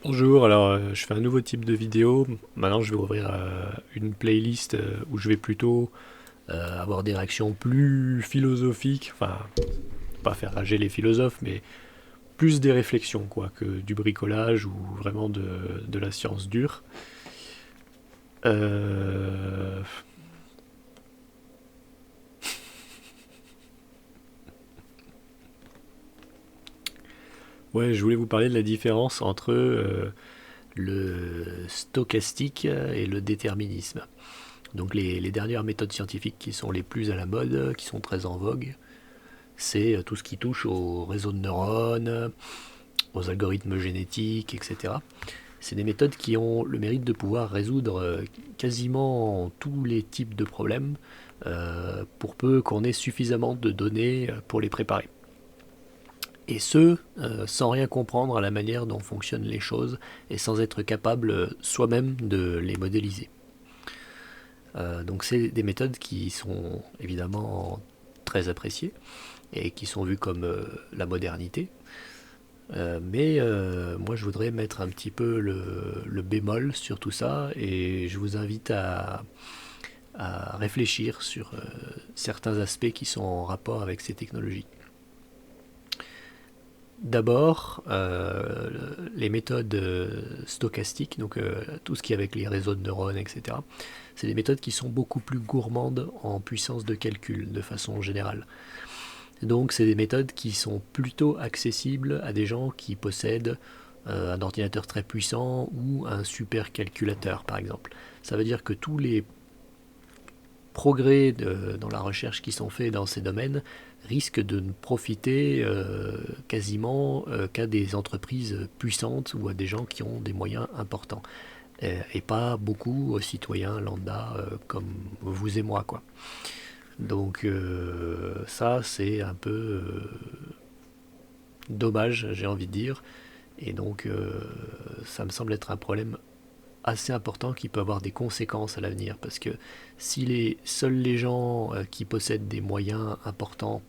Bonjour, alors je fais un nouveau type de vidéo. Maintenant, je vais ouvrir une playlist où je vais plutôt avoir des réactions plus philosophiques, enfin, pas faire rager les philosophes, mais plus des réflexions, quoi, que du bricolage ou vraiment de la science dure. Euh, ouais, je voulais vous parler de la différence entre le stochastique et le déterminisme. Donc les dernières méthodes scientifiques qui sont les plus à la mode, qui sont très en vogue, c'est tout ce qui touche aux réseaux de neurones, aux algorithmes génétiques, etc. C'est des méthodes qui ont le mérite de pouvoir résoudre quasiment tous les types de problèmes, pour peu qu'on ait suffisamment de données pour les préparer. Et ce, sans rien comprendre à la manière dont fonctionnent les choses et sans être capable soi-même de les modéliser. Donc c'est des méthodes qui sont évidemment très appréciées et qui sont vues comme la modernité. Mais moi, je voudrais mettre un petit peu le bémol sur tout ça et je vous invite à réfléchir sur certains aspects qui sont en rapport avec ces technologies. D'abord, les méthodes stochastiques, donc tout ce qui est avec les réseaux de neurones, etc., c'est des méthodes qui sont beaucoup plus gourmandes en puissance de calcul de façon générale. Donc c'est des méthodes qui sont plutôt accessibles à des gens qui possèdent un ordinateur très puissant ou un supercalculateur par exemple. Ça veut dire que tous les progrès dans la recherche qui sont faits dans ces domaines risquent de ne profiter quasiment qu'à des entreprises puissantes ou à des gens qui ont des moyens importants et pas beaucoup aux citoyens lambda comme vous et moi quoi. Donc ça c'est un peu dommage, j'ai envie de dire. Et donc, ça me semble être un problème assez important qui peut avoir des conséquences à l'avenir. Parce que si seuls les gens qui possèdent des moyens importants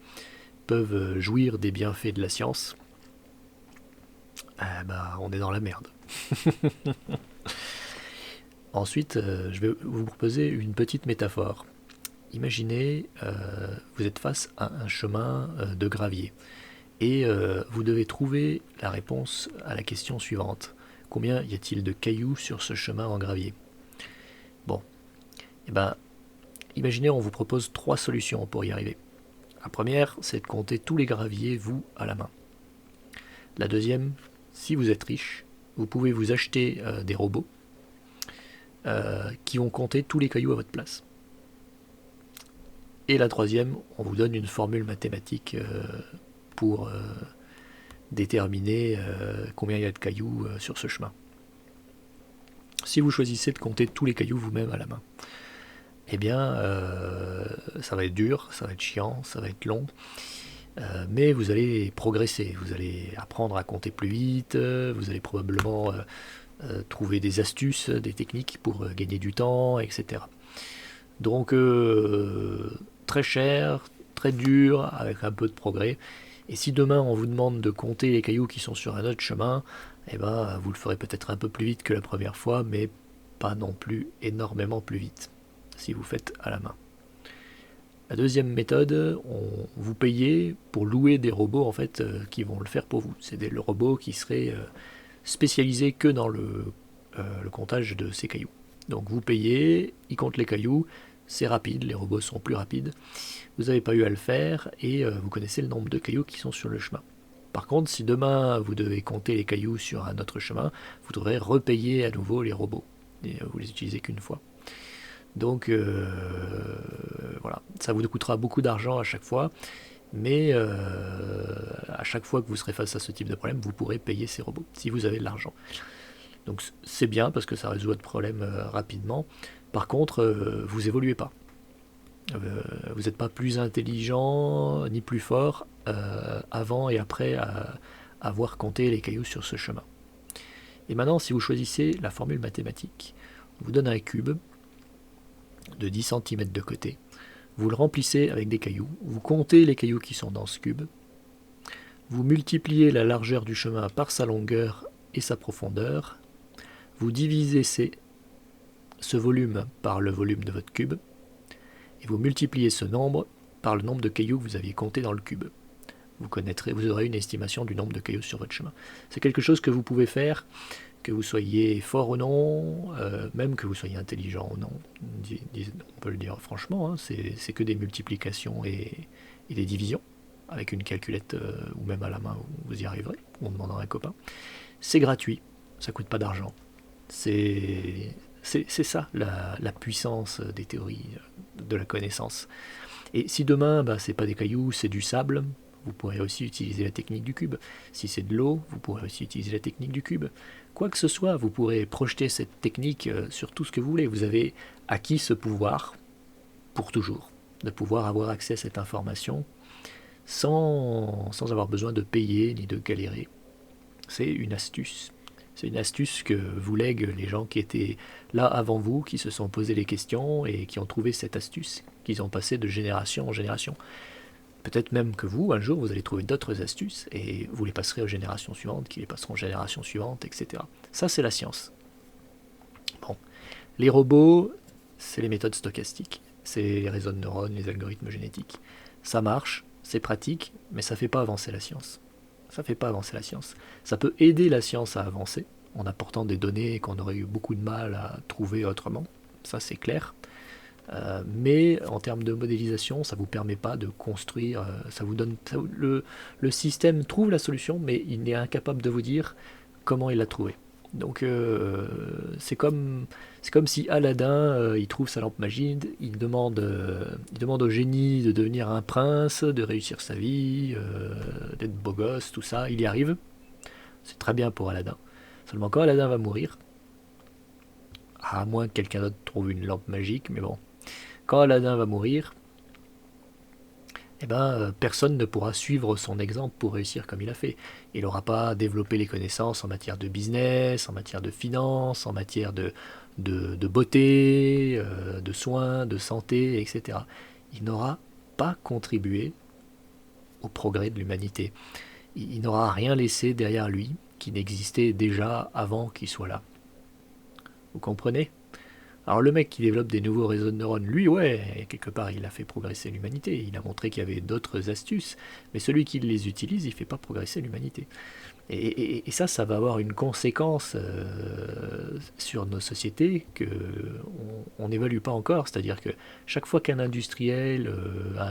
peuvent jouir des bienfaits de la science, bah, on est dans la merde. Ensuite, je vais vous proposer une petite métaphore. Imaginez, vous êtes face à un chemin de gravier et vous devez trouver la réponse à la question suivante. Combien y a-t-il de cailloux sur ce chemin en gravier? Bon, eh ben, imaginez, on vous propose trois solutions pour y arriver. La première, c'est de compter tous les graviers, vous, à la main. La deuxième, si vous êtes riche, vous pouvez vous acheter des robots qui vont compter tous les cailloux à votre place. Et la troisième, on vous donne une formule mathématique pour déterminer combien il y a de cailloux sur ce chemin. Si vous choisissez de compter tous les cailloux vous-même à la main, eh bien, ça va être dur, ça va être chiant, ça va être long, mais vous allez progresser, vous allez apprendre à compter plus vite, vous allez probablement trouver des astuces, des techniques pour gagner du temps, etc. Donc, très cher, très dur, avec un peu de progrès. Et si demain on vous demande de compter les cailloux qui sont sur un autre chemin, eh ben, vous le ferez peut-être un peu plus vite que la première fois, mais pas non plus énormément plus vite, si vous faites à la main. La deuxième méthode, vous payez pour louer des robots en fait qui vont le faire pour vous. C'est des robots qui seraient spécialisés que dans le comptage de ces cailloux. Donc vous payez, ils comptent les cailloux, c'est rapide, les robots sont plus rapides. Vous n'avez pas eu à le faire et vous connaissez le nombre de cailloux qui sont sur le chemin. Par contre, si demain vous devez compter les cailloux sur un autre chemin, vous devrez repayer à nouveau les robots. Et vous les utilisez qu'une fois. Donc voilà, ça vous coûtera beaucoup d'argent à chaque fois, mais à chaque fois que vous serez face à ce type de problème, vous pourrez payer ces robots, si vous avez de l'argent. Donc c'est bien parce que ça résout votre problème rapidement. Par contre, vous évoluez pas. Vous n'êtes pas plus intelligent ni plus fort avant et après avoir compté les cailloux sur ce chemin. Et maintenant, si vous choisissez la formule mathématique, on vous donne un cube de 10 cm de côté. Vous le remplissez avec des cailloux. Vous comptez les cailloux qui sont dans ce cube. Vous multipliez la largeur du chemin par sa longueur et sa profondeur. Vous divisez ce volume par le volume de votre cube, et vous multipliez ce nombre par le nombre de cailloux que vous aviez compté dans le cube. Vous aurez une estimation du nombre de cailloux sur votre chemin. C'est quelque chose que vous pouvez faire, que vous soyez fort ou non, même que vous soyez intelligent ou non. On peut le dire franchement, hein, c'est que des multiplications et des divisions, avec une calculette ou même à la main, vous y arriverez, ou en demandant à un copain. C'est gratuit, ça coûte pas d'argent. C'est ça la puissance des théories de la connaissance. Et si demain, c'est pas des cailloux, c'est du sable, vous pourrez aussi utiliser la technique du cube. Si c'est de l'eau, vous pourrez aussi utiliser la technique du cube. Quoi que ce soit, vous pourrez projeter cette technique sur tout ce que vous voulez. Vous avez acquis ce pouvoir pour toujours, de pouvoir avoir accès à cette information sans avoir besoin de payer ni de galérer. C'est une astuce. C'est une astuce que vous lèguent les gens qui étaient là avant vous, qui se sont posé les questions et qui ont trouvé cette astuce, qu'ils ont passé de génération en génération. Peut-être même que vous, un jour, vous allez trouver d'autres astuces et vous les passerez aux générations suivantes, qui les passeront aux générations suivantes, etc. Ça, c'est la science. Bon. Les robots, c'est les méthodes stochastiques. C'est les réseaux de neurones, les algorithmes génétiques. Ça marche, c'est pratique, mais ça ne fait pas avancer la science. Ça ne fait pas avancer la science. Ça peut aider la science à avancer, en apportant des données qu'on aurait eu beaucoup de mal à trouver autrement. Ça, c'est clair. Mais en termes de modélisation, ça ne vous permet pas de construire, le système trouve la solution, mais il est incapable de vous dire comment il l'a trouvée. Donc c'est comme si Aladdin, il trouve sa lampe magique, il demande au génie de devenir un prince, de réussir sa vie, d'être beau gosse, tout ça, il y arrive. C'est très bien pour Aladdin. Seulement quand Aladdin va mourir, à moins que quelqu'un d'autre trouve une lampe magique, mais bon, quand Aladdin va mourir, personne ne pourra suivre son exemple pour réussir comme il a fait. Il n'aura pas développé les connaissances en matière de business, en matière de finance, en matière de beauté, de soins, de santé, etc. Il n'aura pas contribué au progrès de l'humanité. Il n'aura rien laissé derrière lui qui n'existait déjà avant qu'il soit là. Vous comprenez ? Alors le mec qui développe des nouveaux réseaux de neurones, lui, ouais, quelque part, il a fait progresser l'humanité. Il a montré qu'il y avait d'autres astuces. Mais celui qui les utilise, il ne fait pas progresser l'humanité. Et ça va avoir une conséquence sur nos sociétés qu'on n'évalue pas encore. C'est-à-dire que chaque fois qu'un industriel,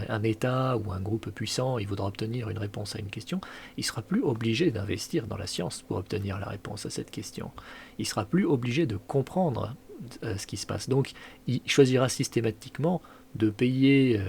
un État ou un groupe puissant, il voudra obtenir une réponse à une question, il sera plus obligé d'investir dans la science pour obtenir la réponse à cette question. Il sera plus obligé de comprendre ce qui se passe. Donc, il choisira systématiquement de payer.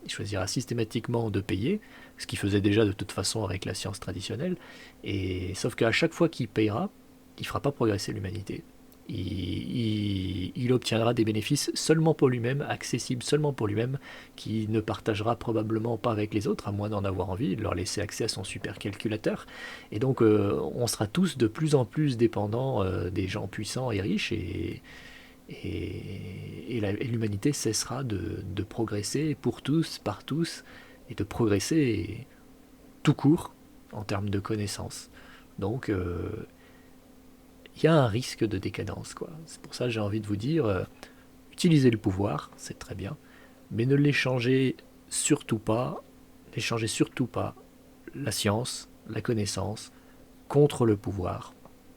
Il choisira systématiquement de payer, ce qu'il faisait déjà de toute façon avec la science traditionnelle. Et sauf qu'à chaque fois qu'il payera, il ne fera pas progresser l'humanité. Il obtiendra des bénéfices seulement pour lui-même, accessibles seulement pour lui-même, qui ne partagera probablement pas avec les autres, à moins d'en avoir envie, de leur laisser accès à son supercalculateur. Et donc on sera tous de plus en plus dépendants des gens puissants et riches, et l'humanité cessera de progresser pour tous, par tous, et de progresser tout court en termes de connaissances. Donc il y a un risque de décadence, quoi. C'est pour ça que j'ai envie de vous dire, utilisez le pouvoir, c'est très bien, mais n'échangez surtout pas la science, la connaissance contre le pouvoir,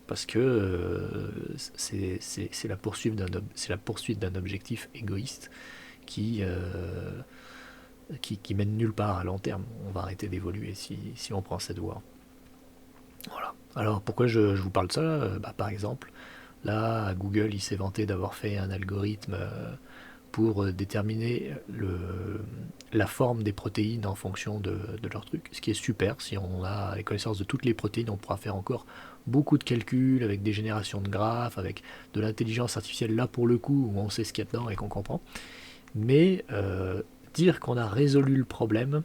parce que c'est la poursuite d'un objectif égoïste qui mène nulle part à long terme. On va arrêter d'évoluer si on prend cette voie. Voilà. Alors pourquoi je vous parle de ça? Par exemple, là, Google, il s'est vanté d'avoir fait un algorithme pour déterminer la forme des protéines en fonction de leur truc. Ce qui est super, si on a les connaissances de toutes les protéines, on pourra faire encore beaucoup de calculs avec des générations de graphes, avec de l'intelligence artificielle là pour le coup, où on sait ce qu'il y a dedans et qu'on comprend. Mais dire qu'on a résolu le problème,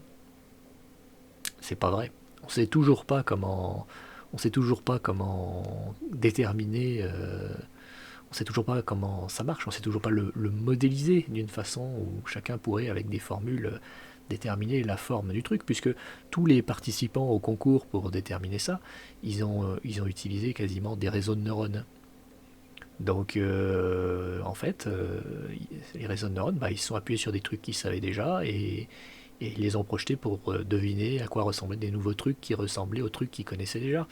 c'est pas vrai. On sait toujours pas comment déterminer, on sait toujours pas comment ça marche, on sait toujours pas le modéliser d'une façon où chacun pourrait, avec des formules déterminer la forme du truc, puisque tous les participants au concours pour déterminer ça, ils ont utilisé quasiment des réseaux de neurones. Donc, en fait, les réseaux de neurones, ils se sont appuyés sur des trucs qu'ils savaient déjà et ils les ont projetés pour deviner à quoi ressemblaient des nouveaux trucs qui ressemblaient aux trucs qu'ils connaissaient déjà.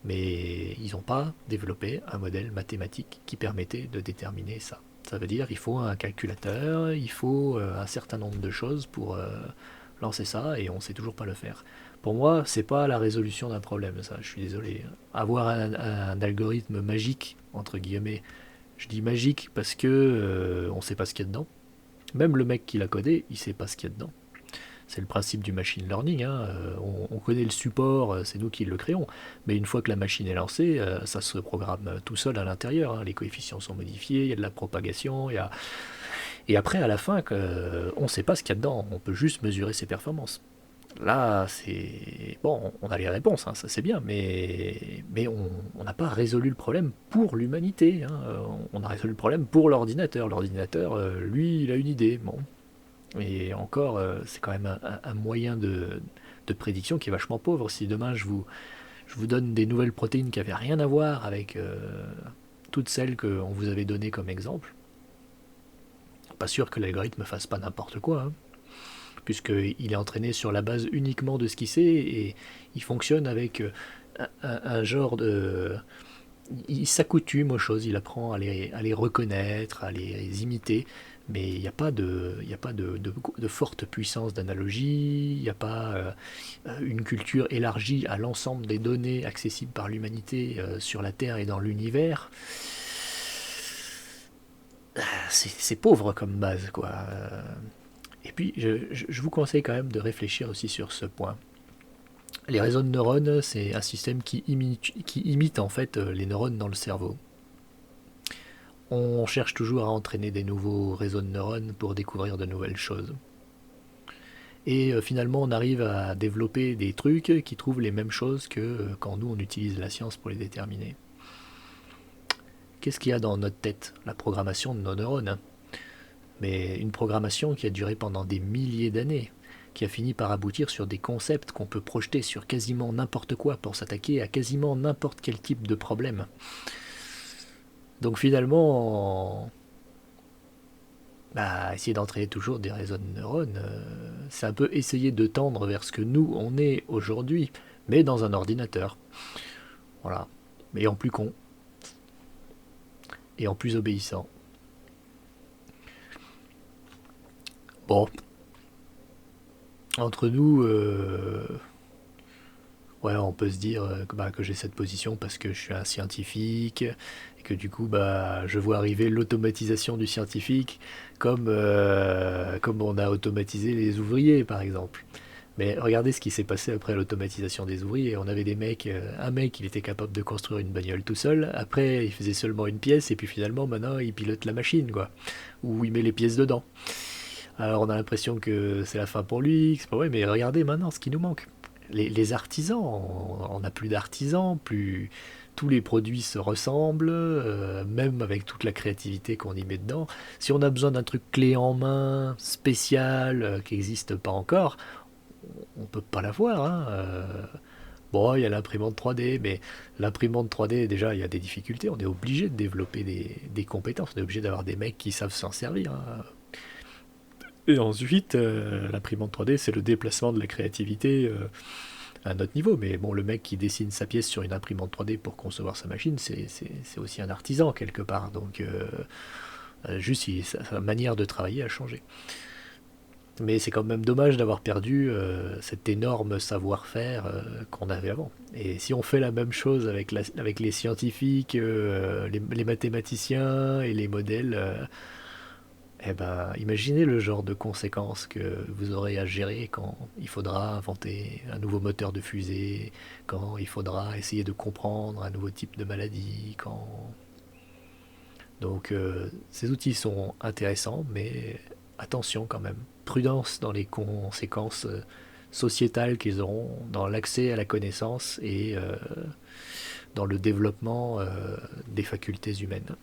Mais ils n'ont pas développé un modèle mathématique qui permettait de déterminer ça. Ça veut dire qu'il faut un calculateur, il faut un certain nombre de choses pour lancer ça et on ne sait toujours pas le faire. Pour moi, c'est pas la résolution d'un problème, ça, je suis désolé. Avoir un algorithme magique, entre guillemets, je dis magique parce que on ne sait pas ce qu'il y a dedans. Même le mec qui l'a codé, il ne sait pas ce qu'il y a dedans. C'est le principe du machine learning, hein. On connaît le support, c'est nous qui le créons. Mais une fois que la machine est lancée, ça se programme tout seul à l'intérieur, hein. Les coefficients sont modifiés, il y a de la propagation, et après, à la fin, on ne sait pas ce qu'il y a dedans. On peut juste mesurer ses performances. Là, c'est... Bon, on a les réponses, hein, ça c'est bien, mais on n'a pas résolu le problème pour l'humanité, hein. On a résolu le problème pour l'ordinateur. L'ordinateur, lui, il a une idée. Bon. Et encore, c'est quand même un moyen de prédiction qui est vachement pauvre. Si demain je vous donne des nouvelles protéines qui n'avaient rien à voir avec toutes celles qu'on vous avait données comme exemple, pas sûr que l'algorithme fasse pas n'importe quoi, hein, puisqu'il est entraîné sur la base uniquement de ce qu'il sait et il fonctionne avec un genre de... Il s'accoutume aux choses, il apprend à les reconnaître, à les imiter, mais il n'y a pas de forte puissance d'analogie, il n'y a pas une culture élargie à l'ensemble des données accessibles par l'humanité sur la Terre et dans l'univers. C'est pauvre comme base, quoi. Et puis, je vous conseille quand même de réfléchir aussi sur ce point. Les réseaux de neurones, c'est un système qui imite en fait les neurones dans le cerveau. On cherche toujours à entraîner des nouveaux réseaux de neurones pour découvrir de nouvelles choses. Et finalement, on arrive à développer des trucs qui trouvent les mêmes choses que quand nous, on utilise la science pour les déterminer. Qu'est-ce qu'il y a dans notre tête? La programmation de nos neurones, hein. Mais une programmation qui a duré pendant des milliers d'années, qui a fini par aboutir sur des concepts qu'on peut projeter sur quasiment n'importe quoi pour s'attaquer à quasiment n'importe quel type de problème. Donc finalement, essayer d'entraîner toujours des réseaux de neurones, c'est un peu essayer de tendre vers ce que nous, on est aujourd'hui, mais dans un ordinateur. Voilà. Mais en plus con. Et en plus obéissant. Bon. Entre nous, ouais, on peut se dire que j'ai cette position parce que je suis un scientifique et que du coup, je vois arriver l'automatisation du scientifique comme on a automatisé les ouvriers, par exemple. Mais regardez ce qui s'est passé après l'automatisation des ouvriers. On avait des mecs, un mec, il était capable de construire une bagnole tout seul. Après, il faisait seulement une pièce et puis finalement, maintenant, il pilote la machine, quoi. Ou il met les pièces dedans. Alors, on a l'impression que c'est la fin pour lui, que c'est pas vrai, mais regardez maintenant ce qui nous manque. Les artisans, on n'a plus d'artisans, plus tous les produits se ressemblent, même avec toute la créativité qu'on y met dedans. Si on a besoin d'un truc clé en main, spécial, qui n'existe pas encore, on peut pas l'avoir, hein. Bon, il y a l'imprimante 3D, mais l'imprimante 3D, déjà, il y a des difficultés. On est obligé de développer des compétences. On est obligé d'avoir des mecs qui savent s'en servir, hein. Et ensuite, l'imprimante 3D, c'est le déplacement de la créativité à notre niveau. Mais bon, le mec qui dessine sa pièce sur une imprimante 3D pour concevoir sa machine, c'est aussi un artisan quelque part. Donc, juste, sa manière de travailler a changé. Mais c'est quand même dommage d'avoir perdu cet énorme savoir-faire qu'on avait avant. Et si on fait la même chose avec les scientifiques, les mathématiciens et les modèles, eh ben, imaginez le genre de conséquences que vous aurez à gérer quand il faudra inventer un nouveau moteur de fusée, quand il faudra essayer de comprendre un nouveau type de maladie, quand... Donc ces outils sont intéressants, mais attention quand même. Prudence dans les conséquences sociétales qu'ils auront, dans l'accès à la connaissance et dans le développement des facultés humaines.